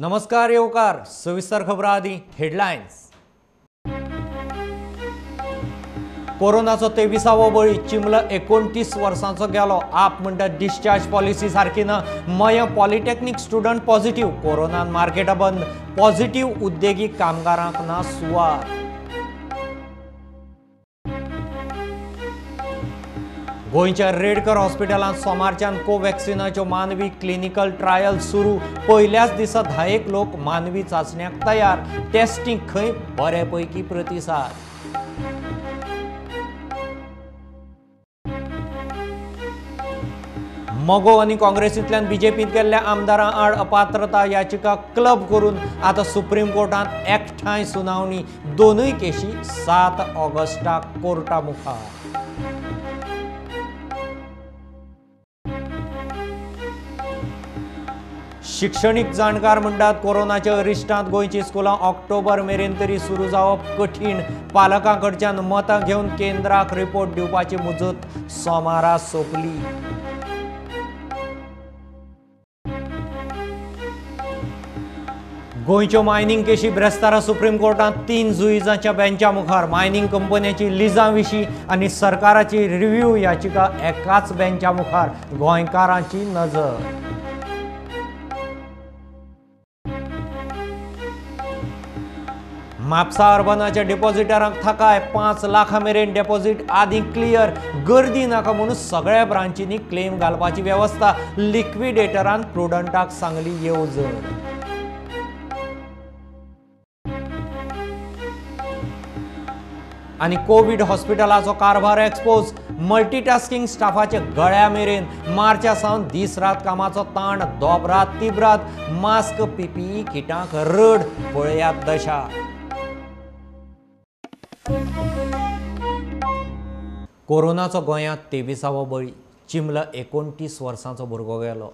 नमस्कार येवकार सविस्तर खबरां आदी हेडलायन्स। कोरोनाचो 23वा बळी चिंबला 29 वर्सांचो गेलो। आप म्हणटा डिस्चार्ज पॉलिसी सारकी ना। मय पॉलिटेक्निक स्टुडंट पॉझिटिव्ह। कोरोनान मार्केटा बंद। पॉझिटिव्ह उद्देगीक कामगारांक ना सुवात। गोंयच्या रेडकर हॉस्पिटलांत सोमारच्यान कोव्हॅक्सिनाच्यो मानवी क्लिनिकल ट्रायल सुरू। पयल्याच दिसा 10 लोक मानवी चाचण्यांक तयार। टेस्टिंग खंय बऱ्यापैकी प्रतिसाद। मोगो आनी काँग्रेसींतल्यान बीजेपींत गेल्ल्या आमदारां आड अपात्रता याचिका क्लब करून आतां सुप्रीम कोर्टांत एकठांय सुनावणी। दोनूय केशी 7 ऑगस्टाक कोर्टा मुखार। शिक्षणीक जाणकार म्हणटात कोरोनाच्या अरिश्टांत गोंयची स्कुलां ऑक्टोबर मेरेन तरी सुरू जावप कठीण। पालकां कडच्यान मतां घेवन केंद्राक रिपोर्ट दिवपाची मुजत सोमारा सोंपली। गोंयच्यो मायनिंग केशी ब्रेस्तारा सुप्रीम कोर्टांत 3 जुइजांच्या बेंचा मुखार। मायनिंग कंपन्यांची लिजां विशीं आनी सरकाराची रिव्ह्यू याचिका एकाच बेंचा मुखार। गोंयकारांची नजर। म्हापसा अर्बनाच्या डिपॉझिटरांक थाकाय। 5 लाखां मेरेन डिपॉझिट आदी क्लियर। गर्दी नाका म्हणून सगळ्या ब्रांचींनी क्लेम घालपाची व्यवस्था। लिक्विडेटरान प्रुडंटाक सांगली येवजण। आनी कोविड हॉस्पिटलाचो कारभार एक्सपोज। मल्टीटास्किंग स्टाफाचे गळ्या मेरेन। मार्चा सावन दीस रात कामाचो ताण दोबरात तिब्रात। मास्क पीपीई किटांक रड पळयात दशा। कोरोनाचो गोंयांत 23वा बळी चिंबला 29 वर्सांचो भुरगो गेलो।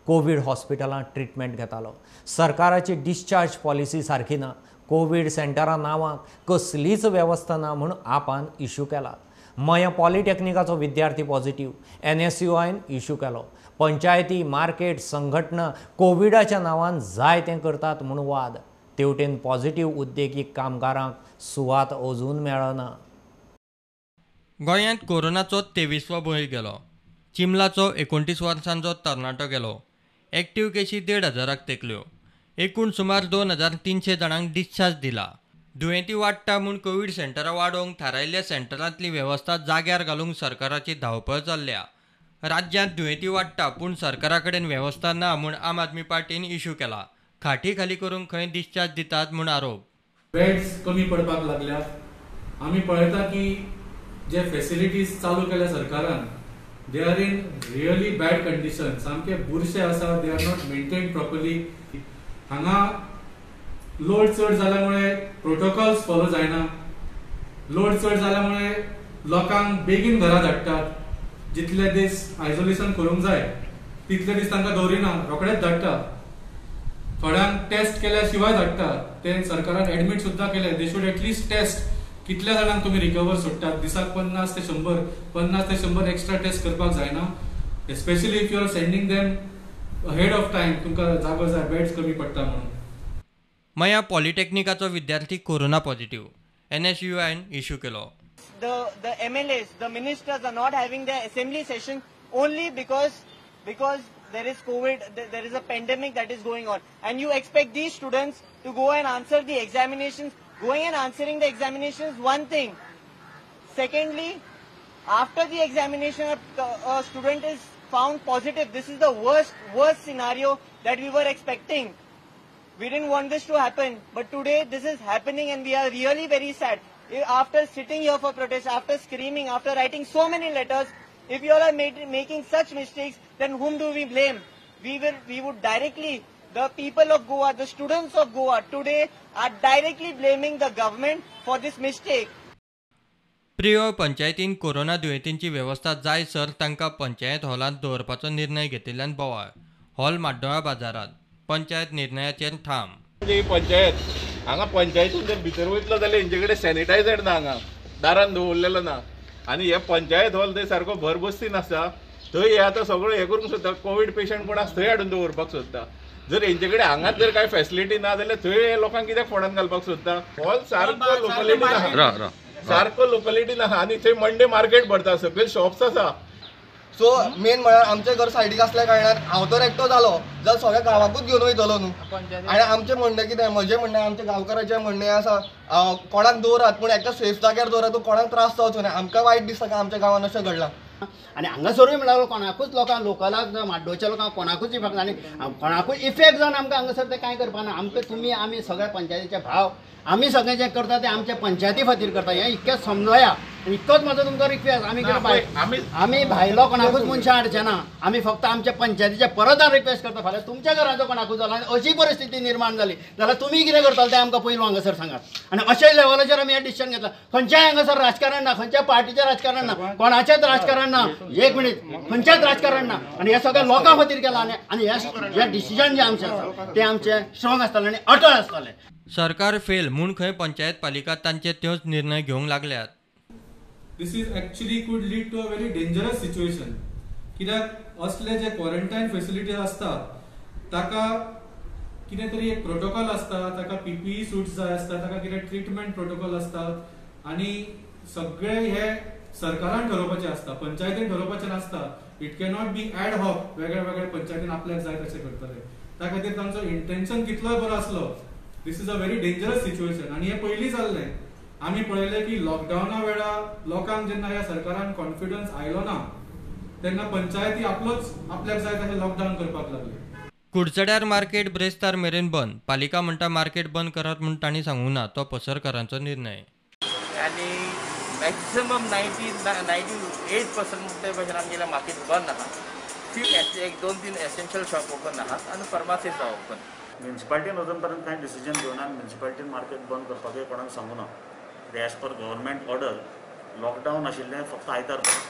कोविड हॉस्पिटलांत ट्रिटमेंट घेतालो। सरकाराची डिस्चार्ज पॉलिसी सारकी ना। कोविड सेंटरां नांवाक कसलीच वेवस्था ना म्हूण आपान इश्यू केला। मय पॉलिटेक्निकाचो विद्यार्थी पॉझिटिव्ह। NSUआयन इश्यू केलो। पंचायती मार्केट संघटना कोविडाच्या नांवान जाय तें करतात म्हूण वाद। तेवटेन पॉझिटिव्ह उद्देगीक कामगारांक सुवात अजून मेळना। गोंयांत कोरोनाचो 23वा बळी गेलो। चिंबलाचो 29 वर्सांचो तरणाटो गेलो। एक्टिव्ह केशी 1,500 तेंकल्यो। एकूण सुमार 2,300 जाणांक डिस्चार्ज दिला। दुयेंती वाडटा म्हूण कोविड सेंटरां वाडोवंक थारायिल्ल्या सेंटरांतली वेवस्था जाग्यार घालूंक सरकाराची धांवपळ चल्ल्या। राज्यांत दुयेंती वाडटा पूण सरकारा कडेन वेवस्था ना म्हूण आम आदमी पार्टीन इश्यू केला। खाटी खाली करूंक खंय डिस्चार्ज दितात म्हूण आरोप। बेड्स कमी पडपाक लागल्यात। आमी पळयता की जे फॅसिलिटीज चालू केल्या सरकारान they are in really bad condition. सामके बुरशे आसा। They are not maintained properly. हांगा लोड चड जाल्यामुळे प्रोटोकॉल्स फॉलो जायना। लोड चड जाल्यामुळे लोकांक बेगीन घरा धाडटात। जितले दीस आयसोलेशन करूंक जाय तितले दीस तांकां दवरिना, रोखडेच धाडटा। थोड्यांक टेस्ट केल्या शिवाय धाडटा। ते सरकारान एडमिट सुद्दां केले। दे शूड एटलिस्ट टेस्ट कितल्या जाणांक तुमी रिकवर सोडटात। दिसाक 50 ते 100 एक्स्ट्रा टेस्ट करपाक जायना। Especially if you are sending them ahead of time. तुमकां जागो जाय, बेड्स कमी पडटा म्हणून। मया पॉलिटेक्निकाचो विद्यार्थी कोरोना पॉझिटिव्ह। NSUआयन इश्यू केलो। The MLAs, the ministers are not having their assembly session only because there is COVID, there is a pandemic that is going on, and you expect these students to go and answer the examinations. Going and answering the examination is one thing. Secondly, after the examination, a student is found positive. This is the worst scenario that we were expecting. We didn't want this to happen, but today this is happening and we are really very sad. After sitting here for protest, after screaming, after writing so many letters, if you all are making such mistakes, then whom do we blame? We would directly, the people of Goa, the students of Goa today are directly blaming the government for this mistake. प्रियो पंचायतीन corona दुयेंतींची वेवस्था जायसर तांकां पंचायत हॉलांत दवरपाचो निर्णय घेतिल्ल्यान बोवाळ। Hall माड्डोळा बाजारात। पंचायत निर्णयाचेर ठाम। पंचायत हांगा पंचायतीन जर भितर वयतलो जाल्यार हेंचे कडेन सॅनिटायझर ना, हांगा दारान दवरलेलो ना। आनी हे पंचायत हॉल थंय सारको भरबस्तीन आसा। थंय हे आतां सगळो हे करूंक सोदता। कोविड पेशंट कोण आसा थंय हाडून दवरपाक सोदता। जर हेंचे हांगाच जर काय फॅसिलिटी ना जाल्यार थंय लोकांक कित्याक फोंडान घालपाक सोदता? हॉल सारको लोकलिटीन आहा, सारको लोकलिटीन आहा आणि थंय मंडे मार्केट भरता, सगळे शॉप्स आसा. सो मेन म्हळ्यार आमचें घर सायडीक आसल्या कारणान हांव तर एकटो जालो जाल्यार सगळ्या गांवाकूच घेवन वयतलो न्हू. आनी आमचें म्हणणें कितें, म्हजें म्हणणें, आमच्या गांवकाराचें म्हणणें आसा कोणाक दवरात पूण एका सेफ जाग्यार दवरात, तूं कोणाक त्रास जावचो ना. आमकां वायट दिसता का आमच्या गांवांत अशें घडलां. आनी हांगासरूय म्हळ्यार कोणाकूच लोकांक, लोकलाक, माड्डोच्या लोकांक कोणाकूच इफेक्ट आनी कोणाकूच इफेक्ट जावन आमकां हांगासर तें कांय करपाना. आमकां तुमी आमी सगळे पंचायतीचे भाव, आमी सगळें जें करता तें आमच्या पंचायती खातीर करता. हें इतकें समजया. इतकोच म्हाजो तुमकां रिक्वेस्ट. आमी भायलो कोणाकूच मनशां हाडचे ना. आमी फक्त आमच्या पंचायतीच्या परत रिक्वेस्ट करता. फाल्यां तुमच्या घराचो कोणाकूच जाला आनी अशी परिस्थिती निर्माण जाली जाल्यार तुमी कितें करताले तें आमकां पयलू हांगासर सांगात. आनी अशें लेवलाचेर आमी हें डिसिजन घेतलां. खंयच्याय हांगासर राजकारण ना, खंयच्या पार्टीचें राजकारण ना, कोणाचेंच राजकारण ना. एक मिनीट, खंयचेंच राजकारण ना. आनी हें सगळें लोकां खातीर केलां. आनी हें डिसिजन जें आमचें आसा तें आमचें स्ट्रॉंग आसतलें आनी अटळ आसतलें. सरकार फेल म्हूण खंय पंचायत पालिका तांचे त्योच निर्णय घेवंक लागल्यात. This is actually could lead to a very dangerous situation. कित्याक असले जे क्वारंटायन फॅसिलिटीज आसता ताका कितें तरी एक प्रोटोकॉल आसता, ताका PPE सूट्स जाय आसता, ताका कितें ट्रिटमेंट प्रोटोकॉल आसता आनी सगळे हे सरकारान ठरोवपाचें आसता, पंचायतीन ठरोवपाचें नासता. इट कॅनॉट बी ॲड हॉक वेगळ्या वेगळ्या पंचायतीन आपल्याक जाय तशें करतले. त्या खातीर तांचो इंटेन्शन कितलोय बरो आसलो, this is a very dangerous situation. आनी हें पयलीं जाल्लें. आमी पळयलें की लॉकडावना वेळार लोकांक जेन्ना ह्या सरकारान कॉन्फिडन्स आयलो ना तेन्ना पंचायती आपल्याक जाय तशें लॉकडावन करपाक लागले. कुडचड्यार मार्केट ब्रेस्तार मेरेन बंद. पालिका म्हणटा मार्केट बंद करात म्हूण तांणी सांगूंक ना. तो पसरकारांचो निर्णय. आनी मॅक्सिमम 98% ते भशेन आमगेलें मार्केट बंद आहा. एक 2-3 एसेन्शियल शॉप ओपन आहात आनी फार्मासीज ओपन. म्युन्सिपालिटीन अजून पर्यंत कांय डिसिजन घेवना. म्युन्सिपालिटीन मार्केट बंद करपाक कोणाक सांगूना. As per government order lockdown आशिल्लें फक्त आयतार पर्यंत.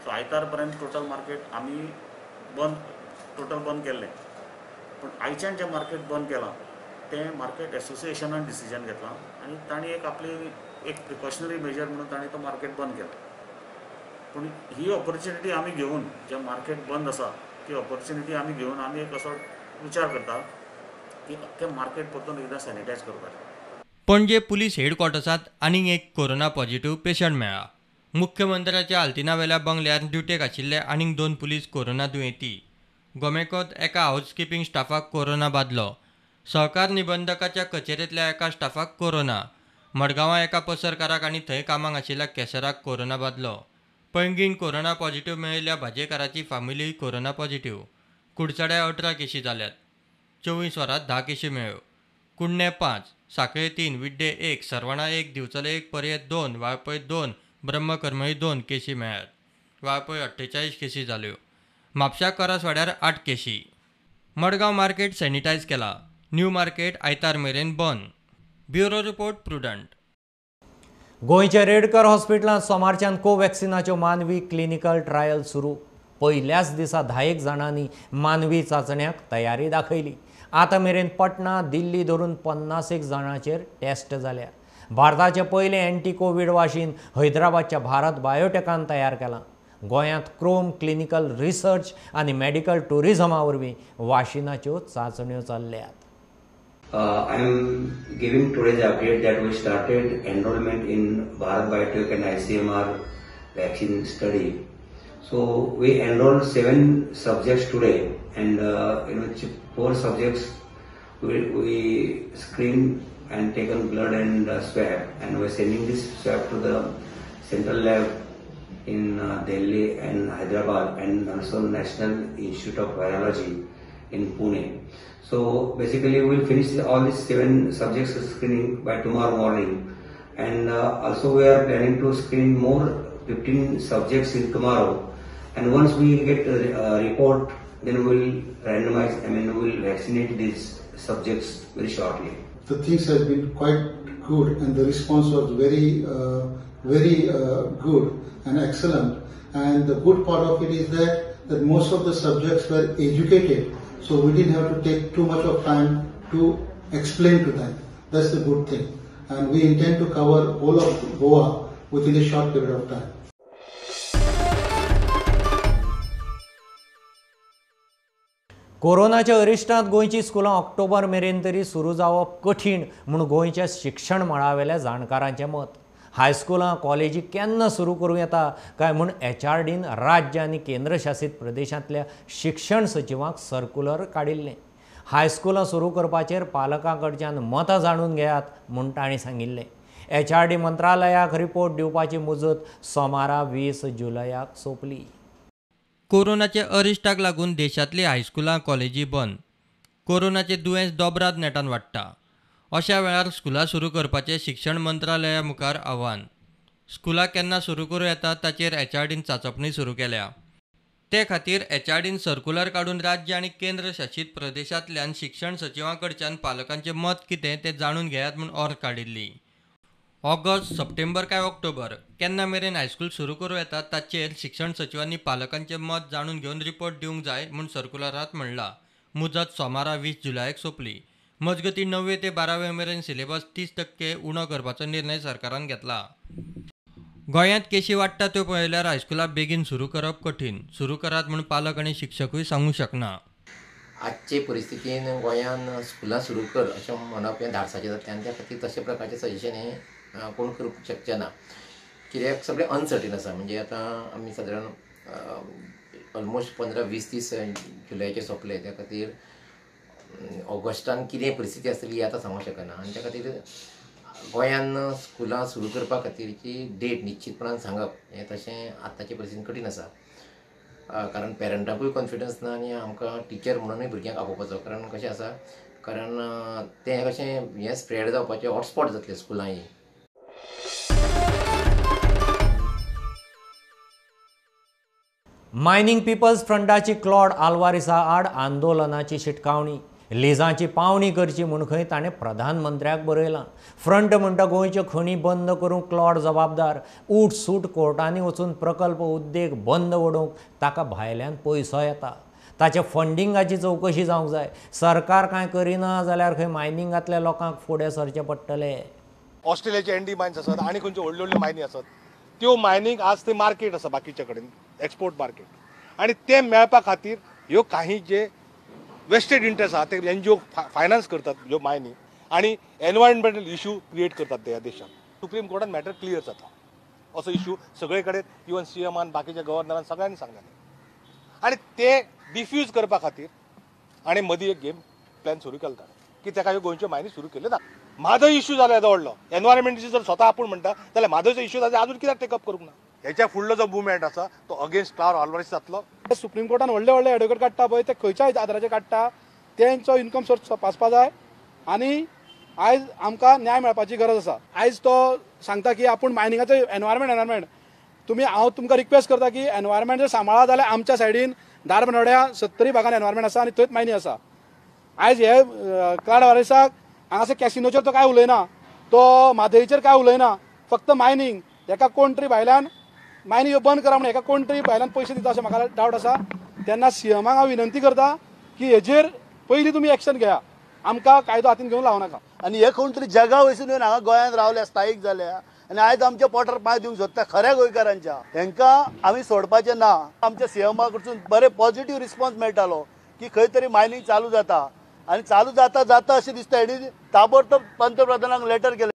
सो आयतार पर्यंत टोटल मार्केट आमी बंद केल्लें. पूण आयच्यान जें मार्केट बंद केलां तें मार्केट एसोसिएशनान डिसिजन घेतलां आनी तांणी आपली एक प्रिकॉशनरी मेजर म्हणून तांणी तो मार्केट बंद केला. पूण ही ऑपॉर्च्युनिटी आमी घेवन जें मार्केट बंद आसा ती ऑपॉर्च्युनिटी आमी घेवन आमी एक असो विचार करता की अख्खें मार्केट परतून एकदां सॅनिटायज करपाचें. पणजे पुलीस हेडक्वॉर्टर्सांत आनीक एक कोरोना पॉझिटिव्ह पेशंट मेळ्ळा. मुख्यमंत्र्याच्या आल्तिनावेल्या बंगल्यार ड्युटेक आशिल्ले आनीक 2 पुलीस कोरोना दुयेंती. गोमेकोत एका हाऊसकीपिंग स्टाफाक कोरोना बादलो. सहकार निबंधकाच्या कचेरेंतल्या एका स्टाफाक कोरोना. मडगांवां एका पसरकाराक आनी थंय कामाक आशिल्ल्या केसराक कोरोना बादलो. पैंगीण कोरोना पॉझिटिव्ह मेळिल्ल्या भाजेकाराची फॅमिली कोरोना पॉझिटिव्ह. कुडचड्या 18 केशी जाल्यात. 24 वरांत 10 केशी मेळ्ळ्यो. कुडणे 5, साखळे 3, विड्डे 1, सरवणा 1, दिवचले 1, पर्ये 2, वाळपय 2, ब्रह्मकर्मई 2 केशी मेळ्ळ्यात. वाळपय 48 केशी जाल्यो. म्हापशा करसवाड्यार 8 केशी. मडगांव मार्केट सॅनिटायज केला. न्यू मार्केट आयतार मेरेन बंद. Bureau report prudent. गोंयच्या रेडकर हॉस्पिटलांत सोमारच्यान कोव्हॅक्सिनाच्यो मानवी क्लिनिकल ट्रायल सुरू. पयल्याच दिसा 10 जाणांनी मानवी चाचण्यांक तयारी दाखयली. आतां मेरेन पटना, दिल्ली धरून 50 जाणांचेर टेस्ट जाल्या. भारताचे पयले एंटी कोविड वाशीन हैदराबादच्या भारत बायोटेकान तयार केलां. गोंयांत क्रोम क्लिनिकल रिसर्च आनी मेडिकल टुरिझमा वरवीं वाशिनाच्यो चाचण्यो चल्ल्यात. I am giving today's update that we started enrollment in Bharat Biotech and ICMR vaccine study. So we enrolled 7 subjects today, and in which 4 subjects we screened and taken blood and swab, and we're sending this swab to the central lab in Delhi and Hyderabad, and also National Institute of Virology in Pune. So basically we'll finish all these 7 subjects screening by tomorrow morning, and also we are planning to screen more 15 subjects in tomorrow, and once we get a report then we'll randomize, we'll vaccinate these subjects very shortly. The things have been quite good and the response was very good and excellent, and the good part of it is that most of the subjects were educated. So we didn't have to take too much of time to explain to them. That's the good thing. And we intend to cover all of Goa within a short period of time. कोरोनाच्या अरिश्टांत गोंयची स्कुलां October मेरेन तरी सुरू जावप कठीण म्हूण गोंयच्या शिक्षण मळावेल्या जाणकारांचें मत. हायस्कुलां कॉलेजी केन्ना सुरू करूं येता काय म्हूण HRDन राज्य आनी केंद्रशासीत प्रदेशांतल्या शिक्षण सचिवांक सर्क्युलर काडिल्लें. हायस्कुलां सुरू करपाचेर पालकां कडच्यान मतां जाणून घेयात म्हूण तांणी सांगिल्लें. HRD मंत्रालयाक रिपोर्ट दिवपाची मुजत सोमारा 20 जुलयाक सोंपली. कोरोनाचे अरिश्टाक लागून देशांतली हायस्कुलां कॉलेजी बंद. कोरोनाचें दुयेंस दोबराद नेटान वाडटा. अशा वेळार स्कुलां सुरू करपाचें शिक्षण मंत्रालया मुखार आव्हान. स्कुलां केन्ना सुरू करूं येता ताचेर HRDन चांचपणी सुरू केल्या. ते खातीर HRDन सर्क्युलर काडून राज्य आनी केंद्र शासीत प्रदेशांतल्यान शिक्षण सचिवां कडच्यान पालकांचें मत कितें तें जाणून घेयात म्हूण ऑर्ग काडिल्ली. ऑगस्ट, सप्टेंबर काय ऑक्टोबर केन्ना मेरेन हायस्कूल सुरू करूं येता ताचेर शिक्षण सचिवांनी पालकांचें मत जाणून घेवन रिपोर्ट दिवंक जाय म्हूण सर्क्युलरांत म्हणलां. मुजत सोमारा 20 जुलयाक सोंपली. मजगतीं 9वे ते 12वे मेरेन सिलेबस 30% उणो करपाचो निर्णय सरकारान घेतला. गोंयांत केशी वाडटा त्यो पळयल्यार हायस्कुलां बेगीन सुरू करप कठीण. सुरू करात म्हूण पालक आनी शिक्षकूय सांगूंक शकना. आजचे परिस्थितीन गोंयांत स्कुलां सुरू कर अशें म्हणप हें धाडसाचें जातलें आनी त्या खातीर तशे प्रकारचें सजेशन हें कोण करूंक शकचे ना. कित्याक सगळें अनसर्टीन आसा. म्हणजे आतां आमी सादारण ऑलमोस्ट 15-20 जुलयाचे सोंपले. त्या खातीर ऑगस्टान कितें परिस्थिती आसतली आतां सांगूंक शकना. आनी त्या खातीर गोंयांत स्कुलां सुरू करपा खातीरची डेट निश्चितपणान सांगप हें तशें आतांचे परिस्थितीन कठीण आसा. कारण पेरंटाकूय कॉन्फिडन्स ना आनी आमकां टिचर म्हणूनय भुरग्यांक आपोवपाचो. कारण कशें आसा, कारण तें कशें हें स्प्रेड जावपाचें हॉटस्पॉट जातलें स्कुलांय. मायनिंग पीपल्स फ्रंटाची क्लॉड आल्वारिसा आड आंदोलनाची शिटकावणी. लिजांची पावणी करची म्हूण खंय ताणें प्रधानमंत्र्याक बरयलां. फ्रंट म्हणटा गोंयच्यो खणी बंद करूंक क्लॉड जबाबदार. उठ सूट कोर्टांनी वचून प्रकल्प उद्देग बंद उडोवंक ताका भायल्यान पयसो येता. ताचे फंडिंगाची चवकशी जावंक जाय. सरकार कांय करिना जाल्यार खंय मायनिंगांतल्या लोकांक फुडें सरचें पडटलें. ऑस्ट्रेलियाचे एनडी मायन्स आसात आनी खंयच्यो व्हडल्यो व्हडल्यो मायनी आसात. त्यो मायनींग आज ते मार्केट आसा बाकीच्या कडेन, एक्सपोर्ट मार्केट. आनी ते मेळपा खातीर ह्यो काही जे वेस्टेड इंट्रस्ट आहा ते NGO फायनान्स करतात ह्यो मायनी आनी एनवायरमेंटल इश्यू क्रिएट करतात ते ह्या देशात. सुप्रीम कोर्टान मॅटर क्लियर जाता. असो इश्यू सगळे कडेन इवन CMान बाकीच्या गव्हर्नरान सगळ्यांनी सांगलेलें. आनी ते डिफ्यूज करपा खातीर आनी मदीं एक गेम प्लॅन सुरू केला की ताका ह्यो गोंयच्यो मायनी सुरू केल्यो ना. म्हादय इश्यू जालो येदो व्हडलो. एनवायरमेंटाची जर स्वता आपूण म्हणटा जाल्यार म्हादयचो इश्यू जाता आजून कित्याक टेकअप करूंक ना. ह्याच्या फुडलो जो मुवमेंट आसा तो अगेन्स्ट क्लॉड आल्वारिस जातलो. सुप्रीम कोर्टान व्हडले व्हडले एडवोकेट काडटा पळय ते खंयच्याय आदाराचेर काडटा. तेंचो इन्कम सोर्स तपासपा जाय आनी आयज आमकां न्याय मेळपाची गरज आसा. आयज तो सांगता की आपूण मायनिंगाचो एनवायरमेंट हांव तुमकां रिक्वेस्ट करता की एनवायरमेंट जर सांबाळा जाल्यार आमच्या सायडीन धारबांदोड्या 70 भागान एनवायरमेंट आसा आनी थंयच मायनी आसा. आयज हे क्लॉड आल्वारिसाक हांगासर कॅसिनोचेर तो काय उलयना, तो म्हादयचेर काय उलयना. फक्त मायनिंग हेका कोण तरी भायल्यान मायनी ह्यो बंद करा म्हणून हेका कोण तरी भायल्यान पयशे दिता अशें म्हाका डावट आसा. तेन्ना CMाक हांव विनंती करता की हेजेर पयलीं तुमी एक्शन घेया. आमकां कायदो हातीन घेवन लावं नाका. आनी हे कोण तरी जगा वयसून येवन हांगा गोंयांत रावल्या, स्थायीक जाल्या आनी आयज आमच्या पोटार पांय दिवंक सोदता खऱ्या गोंयकारांच्या. हेंकां आमी सोडपाचें ना. आमच्या CMा कडसून बरें पॉझिटीव रिस्पॉन्स मेळटालो की खंय तरी मायनिंग चालू जाता आनी चालू जाता अशें दिसता. हेणी ताबडतोब पंतप्रधानाक लेटर केलें.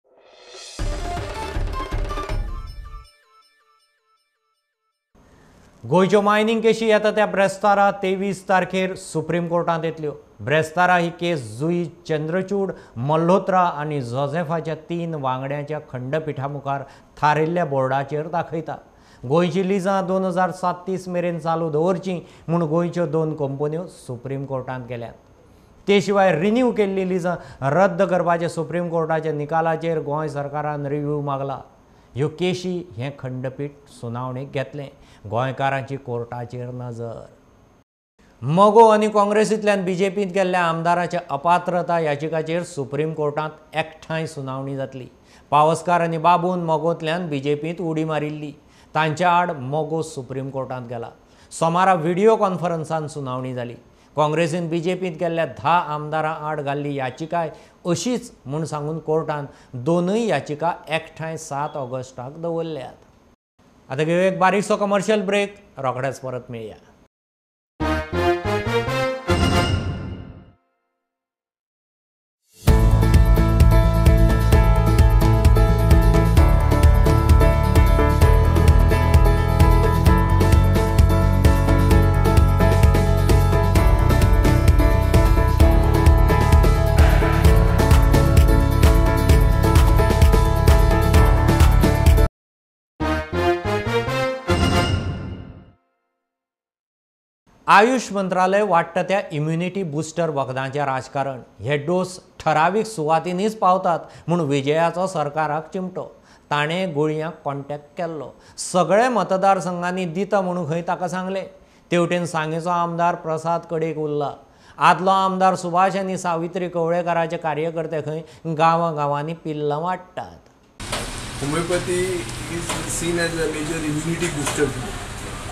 गोंयच्यो मायनिंग केशी येता त्या ब्रेस्तारा 23 तारखेर सुप्रीम कोर्टांत येतल्यो. ब्रेस्तारा ही केस जुई चंद्रचूड, मल्होत्रा आनी जोसेफाच्या 3 वांगड्यांच्या खंडपिठा मुखार थारिल्ल्या बोर्डाचेर दाखयता. गोंयची लिजां 2037 मेरेन चालू दवरचीं म्हूण गोंयच्यो 2 कंपन्यो सुप्रीम कोर्टांत गेल्यात. ते शिवाय रिन्यू केल्ली लिजां रद्द करपाच्या सुप्रीम कोर्टाच्या निकालाचेर गोंय सरकारान रिव्ह्यू मागला. ह्यो केशी हें खंडपीठ सुनावणेक घेतलें. गोंयकारांची कोर्टाचेर नजर. मोगो आनी काँग्रेसींतल्यान BJPंत गेल्ल्या आमदाराच्या अपात्रता याचिकाचेर सुप्रीम कोर्टांत एकठांय सुनावणी जातली. पावसकार आनी बाबून मोगोंतल्यान BJPंत उडी मारिल्ली. तांच्या आड मोगो सुप्रीम कोर्टांत गेला. सोमारा व्हिडिओ कॉन्फरन्सान सुनावणी जाली. काँग्रेसीन BJPंत गेल्ल्या 10 आमदारां आड घाल्ली याचिकाय अशीच म्हूण सांगून कोर्टान दोनूय याचिका एकठांय 7 ऑगस्टाक दवरल्यात. आतां घेवया एक बारीकसो कमर्शियल ब्रेक. रोखडेच परत मेळया. आयुष मंत्रालय वाटतं त्या इम्युनिटी बुस्टर वखदांचें राजकारण हे डोस ठरावीक सुवातींनीच पावतात म्हूण विजयाचो सरकाराक चिमटो. ताणें गुळयांक कॉन्टॅक्ट केल्लो. सगळे मतदारसंघांनी दिता म्हणून खंय ताका सांगलें. तेवटेन सांगेचो आमदार प्रसाद कडेक उरला. आदलो आमदार सुभाष आनी सावित्री कवळेकाराचे कार्यकर्ते खंय गांवांनी पिल्लां वाडटात. Homeopathy is seen as a major immunity booster.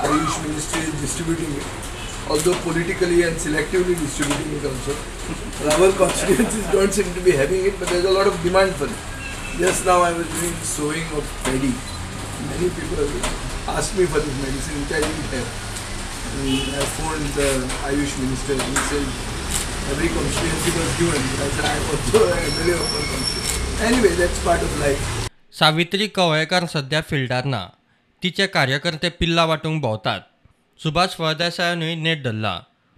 Ayush Ministry is distributing it, although politically and selectively distributing it also. Our constituencies don't seem to be having it, but there's a lot of demand for it. Just now I was doing sowing of paddy. Many people asked me for this medicine, which I didn't have. And I phoned the Ayush Minister. He said every constituency was given. I said I also MLA of one constituency. Anyway, that's part of life. Savitri Kavlekar सध्या fielder ना. तिचे कार्यकर्ते पिल्ला वाटूंक भोंवतात. Subhash फळदेसायानूय net धरला.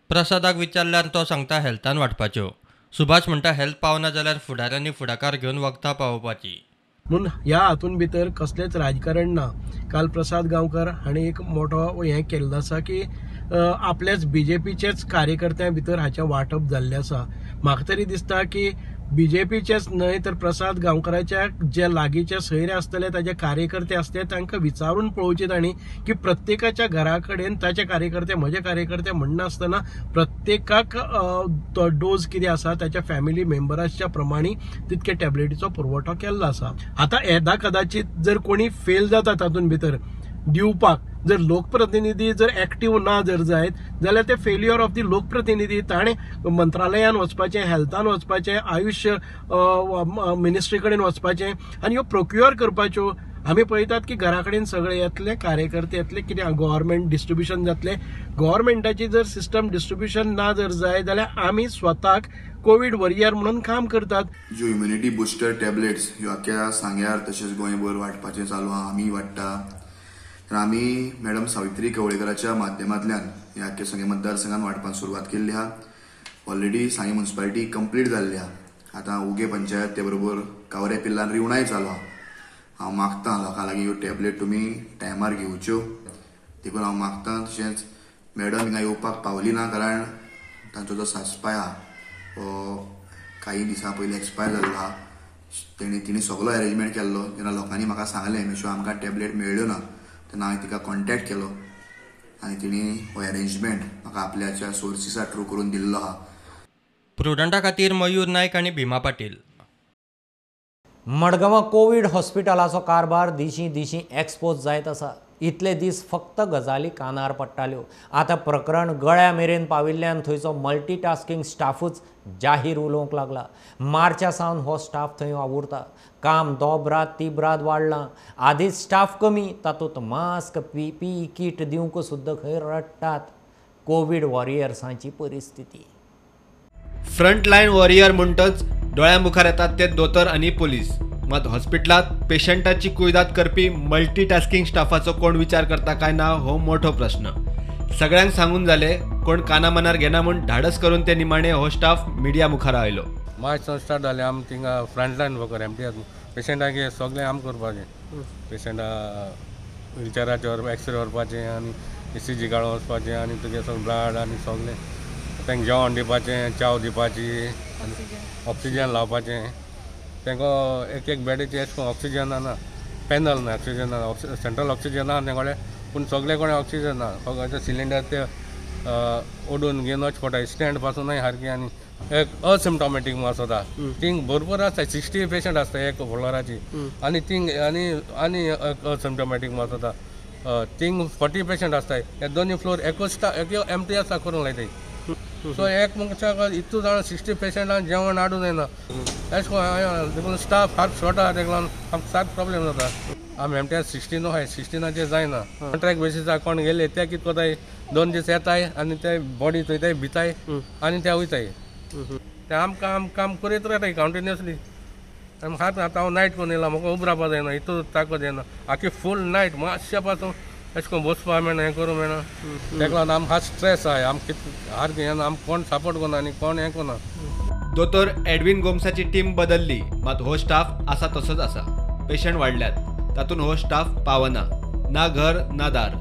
प्रसादाक विचारल्यार तो सांगता हेल्थान वाटपाच्यो. सुभाष म्हणटा हेल्थ पावना जाल्यार फुडाऱ्यांनी फुडाकार घेवन वखदां पावोवपाची. म्हणून ह्या हातून भितर कसलेंच राजकारण ना. काल प्रसाद गांवकर हांणी एक मोठो हें केल्लो आसा की आपल्याच BJPचेच कार्यकर्त्यां भितर हाचें वांटप जाल्लें आसा. म्हाका तरी दिसता की BJPचेच न्हय तर प्रसाद गांवकराच्या जे लागींचे सैरे आसतले ताचे कार्यकर्ते आसले तांकां विचारून पळोवचें तांणी की प्रत्येकाच्या घरा कडेन ताचे कार्यकर्ते म्हजे कार्यकर्ते म्हणनासतना प्रत्येकाक तो डोस कितें आसा ताच्या फॅमिली मेंबरांच्या प्रमाणे तितके टॅबलेटीचो पुरवठो केल्लो आसा. आतां येदा कदाचित जर कोणी फेल जाता तातूंत भितर दिवपाक, जर लोकप्रतिनिधी जर एक्टीव ना जर जायत जाल्यार ते फेल्युअर ऑफ दी लोकप्रतिनिधी. ताणें मंत्रालयान वचपाचें, हेल्थान वचपाचें, आयुष मिनिस्ट्री कडेन वचपाचें आनी ह्यो प्रोक्युअर करपाच्यो. आमी पळयतात की घरा कडेन सगळे येतले कार्यकर्ते येतले, कितें गव्हर्मेंट डिस्ट्रिब्युशन जातलें. गव्हर्मेंटाची जर सिस्टम डिस्ट्रिब्युशन ना जर जाय जाल्यार आमी स्वताक कोविड वॉरियर म्हणून काम करतात. ज्यो इम्युनिटी बुस्टर टॅबलेट्स ह्यो आख्या सांग्यार तशेंच गोंयभर वांटपाचें चालू आहा. आमी वाडटा. आमी मॅडम सावित्री कवळेकराच्या माध्यमांतल्यान ह्या आख्या सांगे मतदारसंघात वांटपाक सुरवात केल्ली आहा. ऑलरेडी सांगे म्युन्सिपालिटी कंप्लीट जाल्ली आहा. आतां उगे पंचायत ते बरोबर कावरे पिल्लान रिवणाय चालू आहा. हांव मागतां लोकां लागीं ह्यो टॅबलेट तुमी टायमार घेवच्यो. देखून हांव मागतां. तशेंच मॅडम हिंगा येवपाक पावली ना कारण तांचो जो सासपाय आहा तो काही दिसां पयलीं एक्सपायर जाल्लो आहा. तिणी सगळो अरेंजमेंट केल्लो. जेन्ना लोकांनी म्हाका सांगलें मातश्यो आमकां टॅबलेट मेळ्ळ्यो ना तेन्ना हांवें तिका कॉन्टॅक्ट केलो आनी तिणी हो अरेंजमेंट म्हाका आपल्याच्या सोर्सिसा थ्रू करून दिल्लो आहा. प्रुडंटा खातीर मयूर नायक आनी भिमा पाटील. मडगांवां कोविड हॉस्पिटलाचो कारभार दिशीं दिशीं एक्सपोज जायत आसा. इतले दीस फक्त गजाली कानार पडटाल्यो. आतां प्रकरण गळ्या मेरेन पाविल्ल्यान थंयचो मल्टीटास्किंग स्टाफूच जाहीर उलोवंक लागला. मार्चा सावन हो स्टाफ थंय वावुरता. काम दोबरात तिबरात वाडलां. आदींच स्टाफ कमी, तातूंत मास्क PPE कीट दिवंक सुद्दां खंय रडटात. कोविड वॉरियर्सांची परिस्थिती. फ्रंटलायन वॉरियर म्हणटच दोळ्या मुखार येतात ते दोतोर आनी पोलीस. मात हॉस्पिटलांत पेशंटाची कुयदाद करपी मल्टीटास्किंग स्टाफाचो कोण विचार करता काय ना हो मोठो प्रश्न. सगळ्यांक सांगून जाले, कोण काना मनार घेना म्हूण धाडस करून ते निमाणे हो स्टाफ मिडिया मुखार आयलो. मार्च स्टार्ट जालें आमी थिंगा फ्रंटलायन वर्कर MTS पेशंटाक सगळें आम करपाचें. पेशंटा व्हिलचॅराचेर एक्सरे व्हरपाचें आनी ECG काडून वचपाचें आनी तुगे सगळें ब्लड आनी सगळें तांकां जेवण दिवपाचें, च्या दिवपाची, ऑक्सिजन लावपाचें. तांकां एक एक बेडीचें अशें करून ऑक्सिजन ना, पॅनल ना, ऑक्सिजन ना, सेंट्रल ऑक्सिजन ना तें कडेन. पूण सगळे कोणें ऑक्सिजन ना. फक्त सिलिंडर ते ओडून घेवन वच पडटा. स्टँड पासूनय सारकी आनी एक असिम्टॉमॅटीक मास जाता. थिंग भरपूर आसता. 60 पेशंट आसता एक फ्लोराची आनी थिंग आनी असिम्टॉमॅटीक मास जाता. थिंग 40 पेशंट आसताय. हे दोनी फ्लोर एकूच MTS करूंक लायताय. सो एक मनशाक इतू जाण 60 पेशंटांक जेवण हाडूं जायना. अशें करून स्टाफ सारको शॉर्ट आहा. ताका लागून आमकां सारको प्रॉब्लेम जाता. आमी MTS 16 आहाय. 16 जायना. कॉन्ट्रॅक्ट बेसिसार कोण गेले ते कितें कोताय 2 दीस येताय आनी ते बॉडी चोयताय भिताय आनी ते वयताय. ते आमकां काम करीत रावताय कंटिन्युअसली. हात आतां हांव नायट करून येयला. म्हाका उब रावपा जायना. इतू ताकद येना. आख्खी फूल नायट मातशे पासून अशें करून बसपा मेळना, हें करूं मेळना. ताका लागून आमकां स्ट्रेस आहाय. आमकां हार घेयना. आमकां कोण सपोर्ट करना आनी कोण हें करना. दोतोर एडविन गोमसाची टीम बदलली, मात हो स्टाफ आसा तसोच आसा. पेशंट वाडल्यात, तातूंत हो स्टाफ पावना. ना घर ना दार.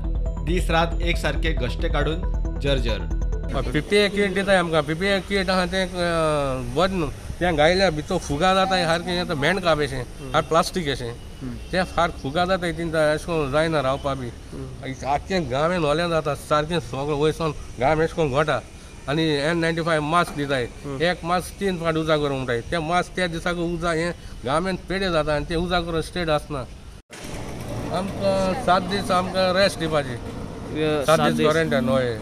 दीस रात एक सारखे घश्टे काडून जर्जर. PPE किट दिताय आमकां. PPE किट आहा तें बरें न्हू. तें घायल्यार भितर फुगा जाताय सारकें आतां मेणकाप अशें आनी प्लास्टीक अशें. तें सारकें फुगा जाताय तितून अशें करून जायना रावपा बी. आख्खें गांवेन होलें जाता सारकें सगळें वयसून घाम अशें करून घोटा. आनी N95 मास्क दिताय. एक मास्क 3 फावट उजा करूंक म्हणटाय. तें मास्क त्या दिसाक उजा हें घामेन पेडे जाता आनी तें उजा करून स्ट्रेट आसना. आमकां 7 दीस आमकां रेस्ट दिवपाची. 7 दीस क्वॉरंटायन हय.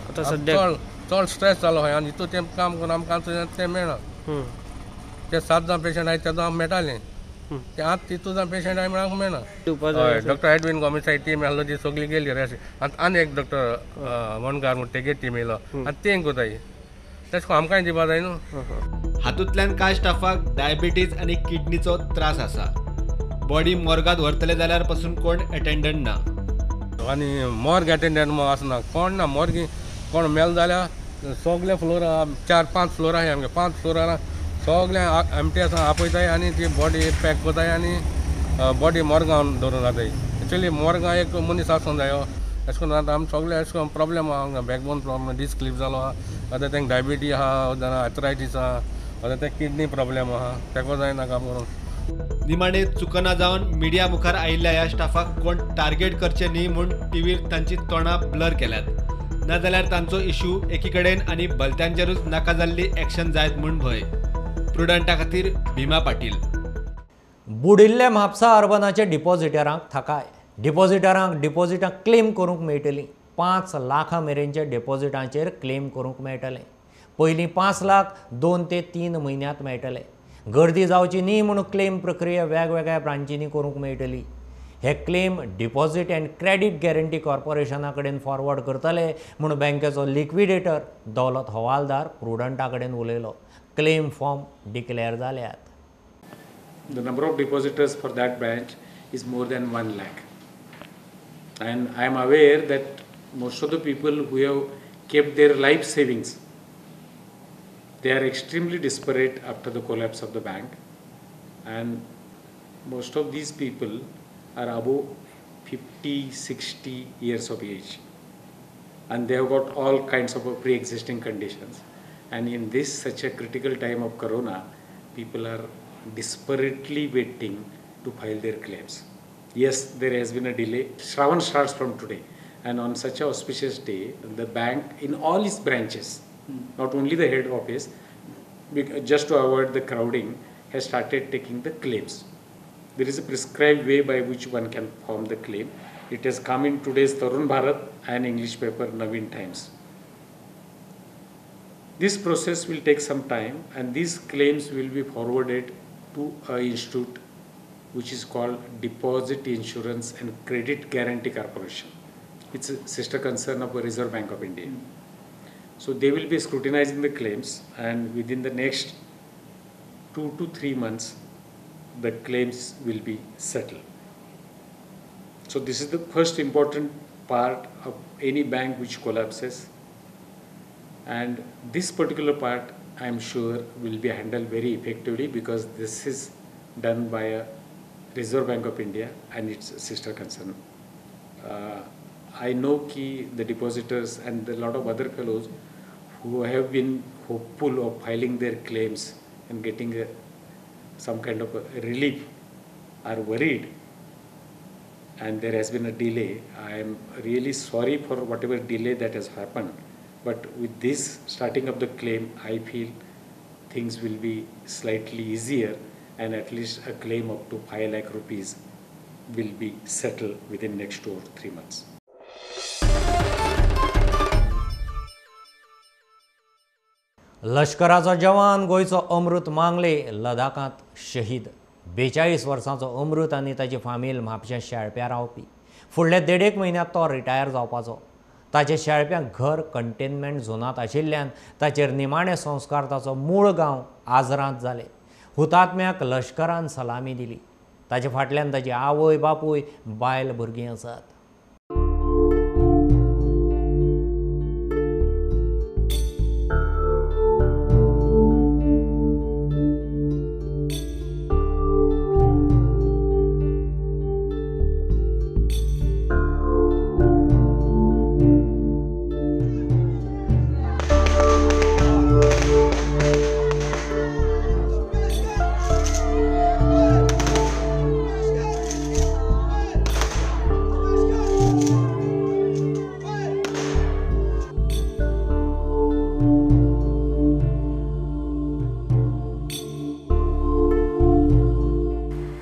चड स्ट्रेस जालो हय आनी हितून तें काम करून आमकां तें मेळना. ते 7 जाण पेशंट आहाय तेदो आमकां मेळटालें. ते आतां तितून जाण पेशंट आहाय मेळांक मेळना. हय डॉक्टर एडवीन गॉमिसाय टीम आहलो ती सगळी गेली रेस्ट. आनी एक डॉक्टर वणकार म्हूण तेगे टीम येयलो आनी तें कोताय. तेश कोन्न आमकांय दिवपा जाय न्हू. हातूंतल्यान कांय स्टाफाक डायबिटीज आनी किडनीचो त्रास आसा. बॉडी मॉर्गात व्हरतले जाल्यार पासून कोण अटेंडंट ना. आनी मॉर्ग अटेंडंट आसना. कोण ना मॉर्गी कोण मेल जाल्यार सगळे फ्लोर 4-5 फ्लोर आहाय आमगे. 5 फ्लोरार सगळे एमटी आसा आपयताय आनी ती बॉडी पॅक कोताय आनी बॉडी मॉर्गान दवरून जाताय. एक्चुली मॉर्गां एक मनीस आसूंक जायो. अशें करून आतां आमी सगळे अशें करून प्रॉब्लेम आहा. बॅकबोन प्रॉब्लेम डिस्क क्लिप जालो आहा. आतां तेंका डायबिटीज आहा जाल्यार आर्थरायटीस आहा. आतां ते किडनी प्रॉब्लेम आहा. तेका जायना काम करून. निमाणे चुकना जावन मिडिया मुखार आयिल्ल्या ह्या स्टाफाक कोण टार्गेट करचे न्ही म्हूण टीव्हीर तांची तोंडां ब्लर केल्यात. नाजाल्यार तांचो इश्यू एकी कडेन आनी भलत्यांचेरूच नाका जाल्ली एक्शन जायत म्हूण भंय. प्रुडंटा खातीर भीमा पाटील. बुडिल्ल्या म्हापसा अर्बनाचे डिपॉझिटरांक थाकाय. डिपॉझिटरांक डिपॉझिटां क्लेम करूंक मेळटलीं. 5 लाखां मेरेनच्या डिपॉझिटांचेर क्लेम करूंक मेळटलें. पयलीं 5 लाख 2 ते 3 म्हयन्यांत मेळटले. गर्दी जावची न्ही म्हणून क्लेम प्रक्रिया वेगवेगळ्या ब्रांचींनी करूंक मेळटली. हे claim deposit and credit guarantee कॉर्पोरेशना कडेन फॉरवर्ड करतले म्हणून बँकेचो लिक्विडेटर दौलत हवालदार प्रुडंटा कडेन उलयलो. क्लेम फॉर्म डिक्लेअर जाल्यात. The number of depositors for that branch is more than 1 lakh. And I am aware that most of the people who have kept their life savings, they are extremely desperate after the collapse of the bank, and most of these people are above 50-60 years of age, and they have got all kinds of pre-existing conditions, and in this such a critical time of corona, people are desperately waiting to file their claims. Yes, there has been a delay. Shravan starts from today, and on such a auspicious day, the bank in all its branches, not only the head office, just to avoid the crowding, has started taking the claims. There is a prescribed way by which one can form the claim. It has come in today's Tarun Bharat and English paper Navin Times. This process will take some time, and these claims will be forwarded to an institute which is called Deposit Insurance and Credit Guarantee Corporation. It's a sister concern of the Reserve Bank of India. So they will be scrutinizing the claims, and within the next 2 to 3 months, the claims will be settled. So this is the first important part of any bank which collapses, and this particular part I am sure will be handled very effectively because this is done by a Reserve Bank of India and its sister concern. I know ki the depositors and a lot of other fellows who have been hopeful of filing their claims and getting some kind of a relief are worried, and there has been a delay. I am really sorry for whatever delay that has happened. But with this starting of the claim, I feel things will be slightly easier, and at least a claim up to 5 lakh rupees will be settled within next 2 or 3 months. लष्कराचो जवान गोंयचो अमृत मांगले लडाखांत शहीद. 42 वर्सांचो अमृत आनी ताची फामील म्हापशें शेळप्या रावपी. फुडल्या 1.5 म्हयन्यांत तो रिटायर जावपाचो. ताचे शेळप्यांक घर कंटेनमेंट झोनांत आशिल्ल्यान ताचेर निमाणे संस्कार ताचो मूळ गांव आजरांत जाले. हुतात्म्याक लष्करान सलामी दिली. ताचे फाटल्यान ताची आवय बापूय बायल भुरगीं आसात.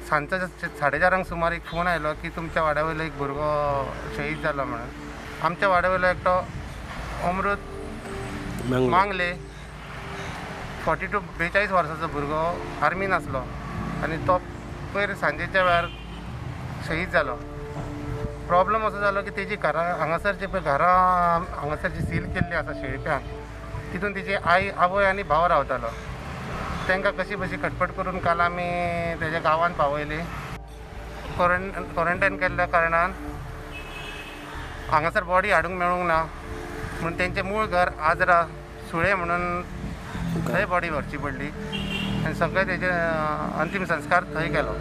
सांजच्या 4:30 सुमार एक फोन आयलो की तुमच्या वाड्यावयलो एक भुरगो शहीद जालो म्हणून. आमच्या वाड्यावयलो एकटो अमृत मांगले 42 वर्साचो भुरगो आर्मीन आसलो आनी तो पयर सांजेच्या वेळार शहीद जालो. प्रॉब्लम असो जालो की तेजी घरां हांगासरची पळय घरां हांगासरची सील केल्ली आसा शेळप्यान, तितून तेजी आई आवय आनी भाव रावतालो. तांकां कशी बशी खटपट करून काल आमी तेज्या गांवांत पावयली. क्वॉरंटायन केल्ल्या कारणान हांगासर बॉडी हाडूंक मेळूंक ना म्हणून तेंचें मूळ घर आजरा सुळे म्हणून थंय बॉडी व्हरची पडली आनी सगळे तेजे अंतीम संस्कार थंय केलो.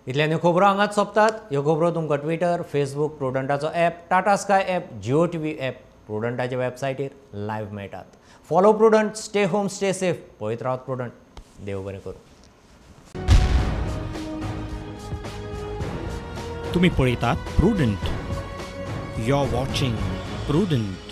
इतल्यान ह्यो खबरो हांगाच सोंपतात. ह्यो खबरो तुमकां ट्विटर, फेसबूक, प्रुडंटाचो app, Tata Sky app, Jio TV app, प्रुडंटाच्या वेबसायटीर लायव्ह मेळटात. Follow Prudent, stay home, stay safe. पळयत रावत प्रुडंट. देव बरें करूं. तुम्ही पळयतात Prudent. You are watching prudent.